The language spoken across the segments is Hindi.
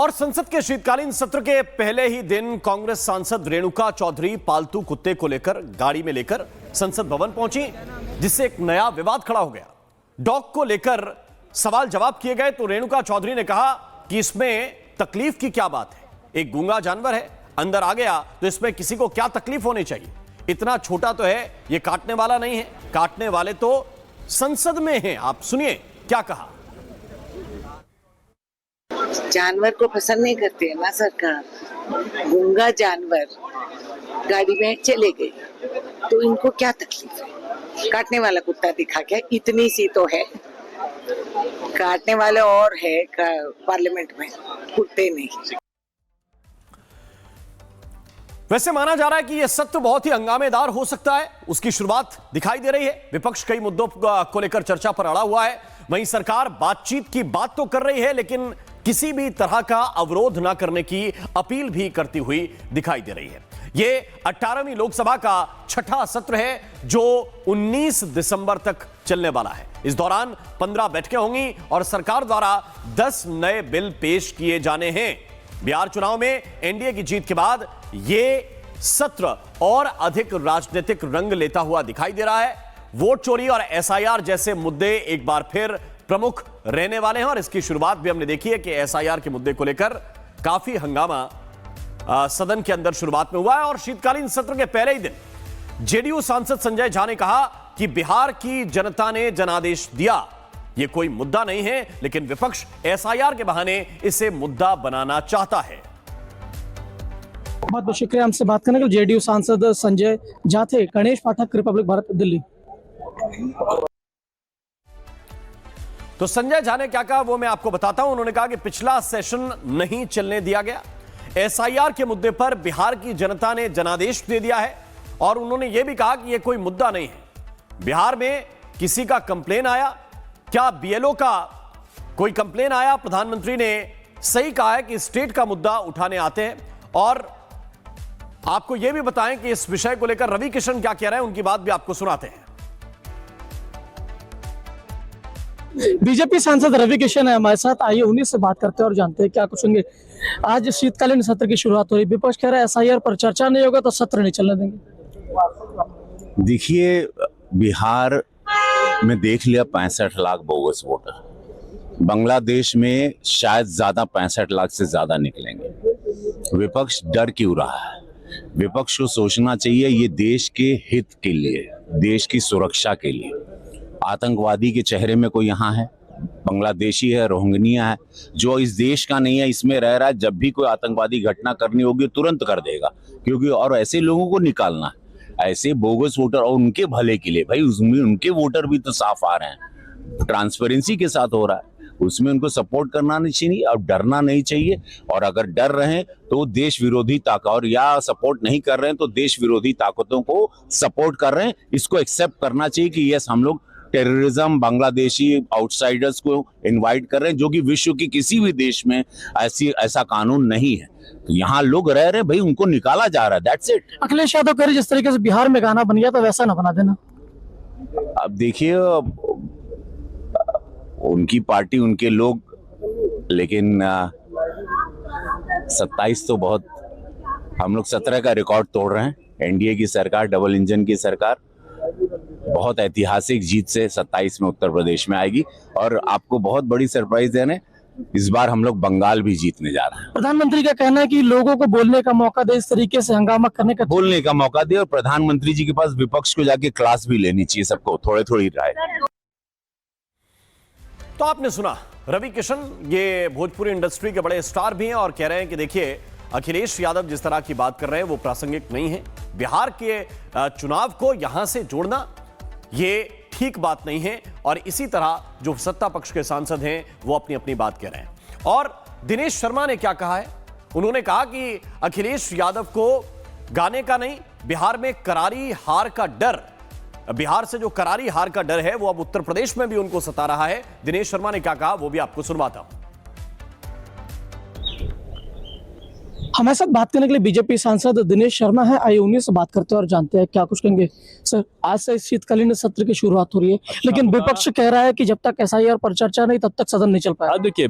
और संसद के शीतकालीन सत्र के पहले ही दिन कांग्रेस सांसद रेणुका चौधरी पालतू कुत्ते को लेकर गाड़ी में लेकर संसद भवन पहुंची, जिससे एक नया विवाद खड़ा हो गया। डॉग को लेकर सवाल जवाब किए गए तो रेणुका चौधरी ने कहा कि इसमें तकलीफ की क्या बात है, एक गूंगा जानवर है, अंदर आ गया तो इसमें किसी को क्या तकलीफ होनी चाहिए, इतना छोटा तो है, ये काटने वाला नहीं है, काटने वाले तो संसद में हैं। आप सुनिए क्या कहा। जानवर को पसंद नहीं करते है ना सरकार, गूंगा जानवर गाड़ी में चले गए तो इनको क्या तकलीफ है। काटने वाला कुत्ता दिखा क्या, इतनी सी तो है, काटने वाले और है पार्लियामेंट में, कुत्ते नहीं। वैसे माना जा रहा है कि यह सत्र बहुत ही हंगामेदार हो सकता है, उसकी शुरुआत दिखाई दे रही है। विपक्ष कई मुद्दों को लेकर चर्चा पर अड़ा हुआ है, वहीं सरकार बातचीत की बात तो कर रही है लेकिन किसी भी तरह का अवरोध न करने की अपील भी करती हुई दिखाई दे रही है। यह 18वीं लोकसभा का छठा सत्र है जो 19 दिसंबर तक चलने वाला है। इस दौरान 15 बैठकें होंगी और सरकार द्वारा 10 नए बिल पेश किए जाने हैं। बिहार चुनाव में एनडीए की जीत के बाद यह सत्र और अधिक राजनीतिक रंग लेता हुआ दिखाई दे रहा है। वोट चोरी और एसआईआर जैसे मुद्दे एक बार फिर प्रमुख रहने वाले हैं और इसकी शुरुआत भी हमने देखी है कि एसआईआर के मुद्दे को लेकर काफी हंगामा सदन के अंदर शुरुआत में हुआ है। और शीतकालीन सत्र के पहले ही दिन जेडीयू सांसद संजय झा ने कहा कि बिहार की जनता ने जनादेश दिया, यह कोई मुद्दा नहीं है, लेकिन विपक्ष एसआईआर के बहाने इसे मुद्दा बनाना चाहता है। बहुत बहुत शुक्रिया हमसे बात करने के लिए। जेडीयू सांसद संजय झा थे। गणेश पाठक, रिपब्लिक भारत, दिल्ली। तो संजय झा ने क्या कहा वो मैं आपको बताता हूं। उन्होंने कहा कि पिछला सेशन नहीं चलने दिया गया, एसआईआर के मुद्दे पर बिहार की जनता ने जनादेश दे दिया है और उन्होंने यह भी कहा कि यह कोई मुद्दा नहीं है। बिहार में किसी का कंप्लेन आया, क्या बीएलओ का कोई कंप्लेन आया? प्रधानमंत्री ने सही कहा है कि स्टेट का मुद्दा उठाने आते हैं। और आपको यह भी बताएं कि इस विषय को लेकर रवि किशन क्या कह रहे हैं, उनकी बात भी आपको सुनाते हैं। बीजेपी सांसद रवि किशन है हमारे साथ, आइए उन्हीं से बात करते हैं और जानते हैं क्या कुछ होंगे। आज शीतकालीन सत्र की शुरुआत हो रही, विपक्ष कह रहा है एसआईआर पर चर्चा नहीं होगा तो सत्र नहीं चलने देंगे। देखिए, बिहार में देख लिया 65 लाख बोगस वोटर, बांग्लादेश में शायद ज्यादा 65 लाख से ज्यादा निकलेंगे। विपक्ष डर क्यों रहा है? विपक्ष को सोचना चाहिए ये देश के हित के लिए, देश की सुरक्षा के लिए। आतंकवादी के चेहरे में कोई यहाँ है, बांग्लादेशी है, रोहिंग्या है, जो इस देश का नहीं है, इसमें रह रहा है। जब भी कोई आतंकवादी घटना करनी होगी तुरंत कर देगा, क्योंकि और ऐसे लोगों को निकालना है, ऐसे बोगस वोटर, और उनके भले के लिए। भाई उसमें उनके वोटर भी तो साफ आ रहे हैं, ट्रांसपेरेंसी के साथ हो रहा है, उसमें उनको सपोर्ट करना नहीं चाहिए और डरना नहीं चाहिए। और अगर डर रहे हैं तो देश विरोधी ताकत, और या सपोर्ट नहीं कर रहे हैं तो देश विरोधी ताकतों को सपोर्ट कर रहे हैं। इसको एक्सेप्ट करना चाहिए कि यस, हम लोग टेररिज्म, बांग्लादेशी आउटसाइडर्स को इनवाइट कर रहे हैं, जो कि विश्व की किसी भी देश में ऐसा कानून नहीं है। तो यहाँ लोग रह रहे हैं, भाई उनको निकाला जा रहा है, दैट्स इट। अखिलेश यादव कह रहे जिस तरीके से बिहार में गाना बन गया तो वैसा ना बना देना। अब देखिए, उनकी पार्टी, उनके लोग, लेकिन 27 तो बहुत, हम लोग 17 का रिकॉर्ड तोड़ रहे हैं। एनडीए की सरकार, डबल इंजन की सरकार, बहुत ऐतिहासिक जीत से 27 में उत्तर प्रदेश में आएगी। और आपको बहुत बड़ी सरप्राइज देने, इस बार हम लोग बंगाल भी जीतने जा रहे हैं। प्रधानमंत्री का कहना है कि लोगों को बोलने का मौका दे, इस तरीके से हंगामा करने का बोलने का मौका दे, और प्रधानमंत्री जी के पास विपक्ष को जाके क्लास भी लेनी चाहिए, सबको थोड़े थोड़ी राय। तो आपने सुना रवि किशन, ये भोजपुरी इंडस्ट्री के बड़े स्टार भी हैं और कह रहे हैं कि देखिए, अखिलेश यादव जिस तरह की बात कर रहे हैं वो प्रासंगिक नहीं है। बिहार के चुनाव को यहां से जोड़ना ये ठीक बात नहीं है। और इसी तरह जो सत्ता पक्ष के सांसद हैं वो अपनी अपनी बात कह रहे हैं। और दिनेश शर्मा ने क्या कहा है? उन्होंने कहा कि अखिलेश यादव को गाने का नहीं, बिहार में करारी हार का डर, बिहार से जो करारी हार का डर है वो अब उत्तर प्रदेश में भी उनको सता रहा है। दिनेश शर्मा ने क्या कहा वो भी आपको सुनवाता हूं। हमारे साथ बात करने के लिए बीजेपी सांसद दिनेश शर्मा है, आइए उन्हीं से बात करते हैं और जानते हैं क्या कुछ कहेंगे। सर, आज से शीतकालीन सत्र की शुरुआत हो रही है, लेकिन विपक्ष कह रहा है कि जब तक एसआईआर पर चर्चा नहीं तब तक सदन नहीं चल पाया। देखिए,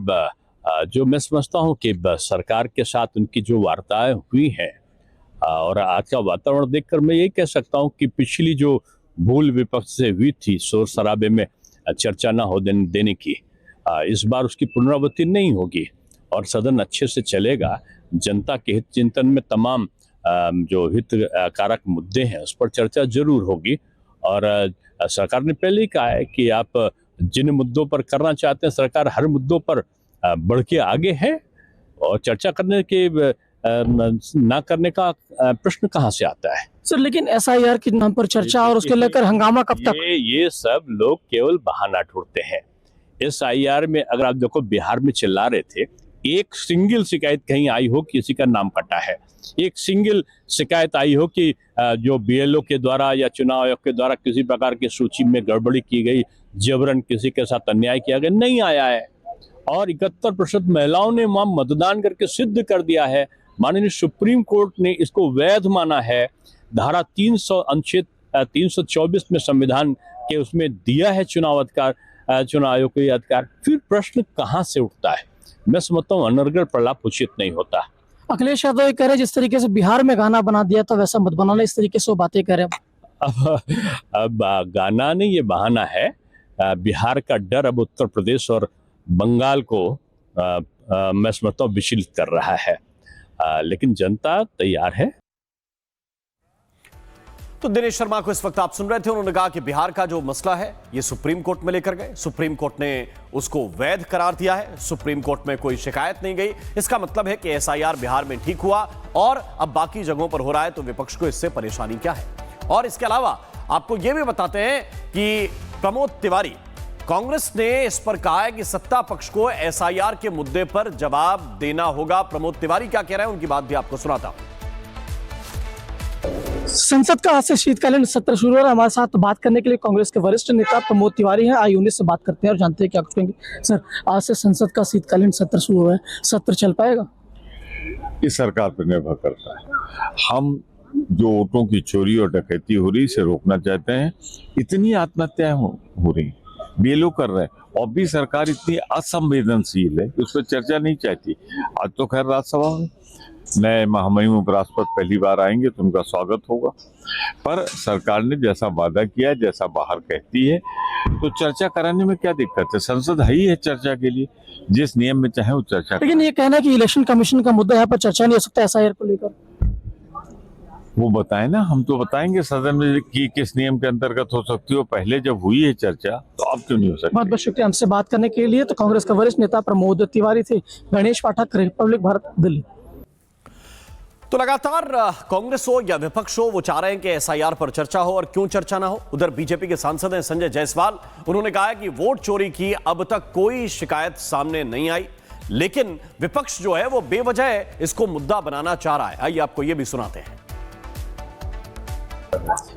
जो मैं समझता हूँ कि सरकार के साथ उनकी जो वार्ताएं हुई हैं और आज का वातावरण देखकर मैं यही कह सकता हूँ कि पिछली जो भूल विपक्ष से हुई थी शोर शराबे में चर्चा न हो देने की, इस बार उसकी पुनरावृत्ति नहीं होगी और सदन अच्छे से चलेगा। जनता के हित चिंतन में तमाम जो हित कारक मुद्दे हैं उस पर चर्चा जरूर होगी और सरकार ने पहले ही कहा है कि आप जिन मुद्दों पर करना चाहते हैं, सरकार हर मुद्दों पर बढ़ के आगे है और चर्चा करने के ना करने का प्रश्न कहाँ से आता है। सर लेकिन एसआईआर के नाम पर चर्चा और उसके लेकर हंगामा कब तक? ये सब लोग केवल बहाना ढूंढते हैं। एसआईआर में अगर आप देखो, बिहार में चिल्ला रहे थे, एक सिंगल शिकायत कहीं आई हो किसी का नाम कटा है, एक सिंगल शिकायत आई हो कि जो बीएलओ के द्वारा या चुनाव आयोग के द्वारा किसी प्रकार की सूची में गड़बड़ी की गई, जबरन किसी के साथ अन्याय किया गया, नहीं आया है। और 71% महिलाओं ने वहां मतदान करके सिद्ध कर दिया है। माननीय सुप्रीम कोर्ट ने इसको वैध माना है। धारा 300 अनुच्छेद 324 में संविधान के उसमें दिया है चुनाव अधिकार, चुनाव आयोग को यह अधिकार। फिर प्रश्न कहाँ से उठता है? मैं समझता हूँ अनर्गल प्रलाप उचित नहीं होता। अखिलेश यादव ये कह रहे जिस तरीके से बिहार में गाना बना दिया तो वैसा मत बनाना, इस तरीके से वो बातें कर रहे हैं। अब गाना नहीं, ये बहाना है। बिहार का डर अब उत्तर प्रदेश और बंगाल को मैं समझता हूँ विचलित कर रहा है, लेकिन जनता तैयार है। तो दिनेश शर्मा को इस वक्त आप सुन रहे थे। उन्होंने कहा कि बिहार का जो मसला है ये सुप्रीम कोर्ट में लेकर गए, सुप्रीम कोर्ट ने उसको वैध करार दिया है, सुप्रीम कोर्ट में कोई शिकायत नहीं गई। इसका मतलब है कि एसआईआर बिहार में ठीक हुआ और अब बाकी जगहों पर हो रहा है, तो विपक्ष को इससे परेशानी क्या है। और इसके अलावा आपको यह भी बताते हैं कि प्रमोद तिवारी, कांग्रेस ने इस पर कहा है कि सत्ता पक्ष को एसआईआर के मुद्दे पर जवाब देना होगा। प्रमोद तिवारी क्या कह रहे हैं, उनकी बात भी आपको सुनाता हूं। संसद का आज से शीतकालीन सत्र शुरू हो रहा है। हमारे साथ बात करने के लिए कांग्रेस के वरिष्ठ नेता प्रमोद तिवारी हैं। आइए उन्हीं से बात करते हैं और जानते हैं क्या कुछ कहेंगे। सर, आज से संसद का शीतकालीन सत्र शुरू हुआ है, सत्र चल पाएगा? इस सरकार पर निर्भर करता है। हम जो वोटों की चोरी और डकैती हो रही इसे रोकना चाहते हैं। इतनी आत्महत्याएं हो रही, बीएलओ कर रहे हैं और भी सरकार इतनी असंवेदनशील है कि उस पर चर्चा नहीं चाहती। आज तो खैर राज्यसभा में नए महामहिम उपराष्ट्रपति पहली बार आएंगे तो उनका स्वागत होगा, पर सरकार ने जैसा वादा किया, जैसा बाहर कहती है, तो चर्चा कराने में क्या दिक्कत है। संसद है ही है चर्चा के लिए, जिस नियम में चाहे वो चर्चा। लेकिन ये कहना है कि इलेक्शन कमीशन का मुद्दा यहाँ पर चर्चा नहीं हो सकता एसआईआर को लेकर, वो बताए ना, हम तो बताएंगे सदन में कि किस नियम के अंतर्गत हो सकती हो। पहले जब हुई है चर्चा तो अब क्यों नहीं हो सकती। बहुत बहुत शुक्रिया हमसे बात करने के लिए। तो कांग्रेस के वरिष्ठ नेता प्रमोद तिवारी थे। गणेश पाठक, रिपब्लिक भारत, दिल्ली। तो लगातार कांग्रेस हो या विपक्ष हो, वो चाह रहे हैं कि एसआईआर पर चर्चा हो, और क्यों चर्चा ना हो। उधर बीजेपी के सांसद हैं संजय जायसवाल, उन्होंने कहा है कि वोट चोरी की अब तक कोई शिकायत सामने नहीं आई, लेकिन विपक्ष जो है वो बेवजह इसको मुद्दा बनाना चाह रहा है। आइए आपको ये भी सुनाते हैं।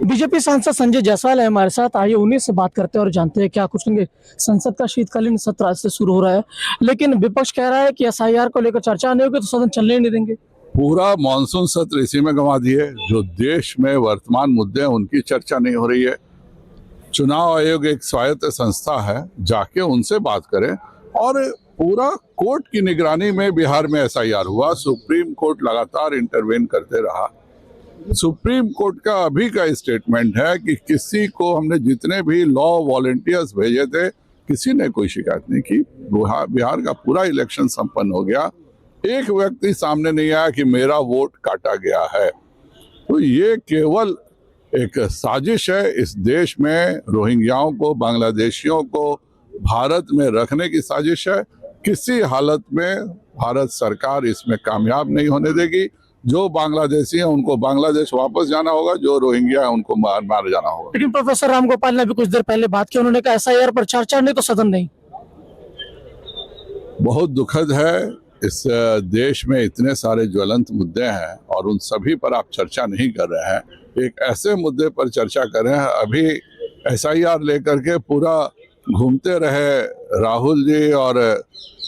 बीजेपी सांसद संजय जायसवाल है हमारे साथ। आइए उन्हीं से बात करते हैं और जानते हैं क्या कुछ कहेंगे। संसद का शीतकालीन सत्र आज से शुरू हो रहा है, लेकिन विपक्ष कह रहा है कि एसआईआर को लेकर चर्चा नहीं होगी तो सदन चलने नहीं देंगे। पूरा मॉनसून सत्र इसी में गंवा दिए। जो देश में वर्तमान मुद्दे हैं उनकी चर्चा नहीं हो रही है। चुनाव आयोग एक स्वायत्त संस्था है, जाके उनसे बात करें। और पूरा कोर्ट की निगरानी में बिहार में एसआईआर हुआ, सुप्रीम कोर्ट लगातार इंटरवेन करते रहा। सुप्रीम कोर्ट का अभी का स्टेटमेंट है कि किसी को, हमने जितने भी लॉ वॉलंटियर्स भेजे थे, किसी ने कोई शिकायत नहीं की। बिहार का पूरा इलेक्शन संपन्न हो गया, एक व्यक्ति सामने नहीं आया कि मेरा वोट काटा गया है। तो ये केवल एक साजिश है। इस देश में रोहिंग्याओं को, बांग्लादेशियों को भारत में रखने की साजिश है। किसी हालत में भारत सरकार इसमें कामयाब नहीं होने देगी। जो बांग्लादेशी हैं उनको बांग्लादेश वापस जाना होगा, जो रोहिंग्या है उनको मार जाना होगा। लेकिन प्रोफेसर रामगोपाल ने भी कुछ देर पहले बात की, उन्होंने कहा एसआईआर पर चर्चा नहीं तो सदन नहीं। बहुत दुखद है, इस देश में इतने सारे ज्वलंत मुद्दे हैं और उन सभी पर आप चर्चा नहीं कर रहे हैं। एक ऐसे मुद्दे पर चर्चा कर रहे हैं। अभी एसआईआर लेकर के पूरा घूमते रहे राहुल जी और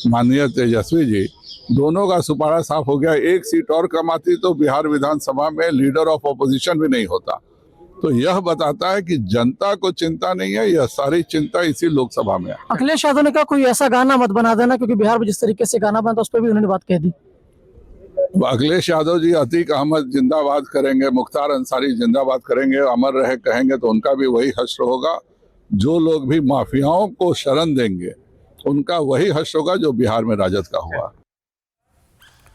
माननीय तेजस्वी जी, दोनों का सुपारा साफ हो गया। एक सीट और कम आती तो बिहार विधानसभा में लीडर ऑफ ऑपोजिशन भी नहीं होता। तो यह बताता है कि जनता को चिंता नहीं है, यह सारी चिंता इसी लोकसभा में है। अखिलेश यादव ने कहा कोई ऐसा गाना मत बना देना, क्योंकि बिहार में जिस तरीके से गाना बनता उस पर भी उन्होंने बात कह दी। अखिलेश यादव जी अतीक अहमद जिंदाबाद करेंगे, मुख्तार अंसारी जिंदाबाद करेंगे, अमर रहे कहेंगे तो उनका भी वही हश्र होगा। जो लोग भी माफियाओं को शरण देंगे उनका वही हश्र होगा जो बिहार में राजद का हुआ।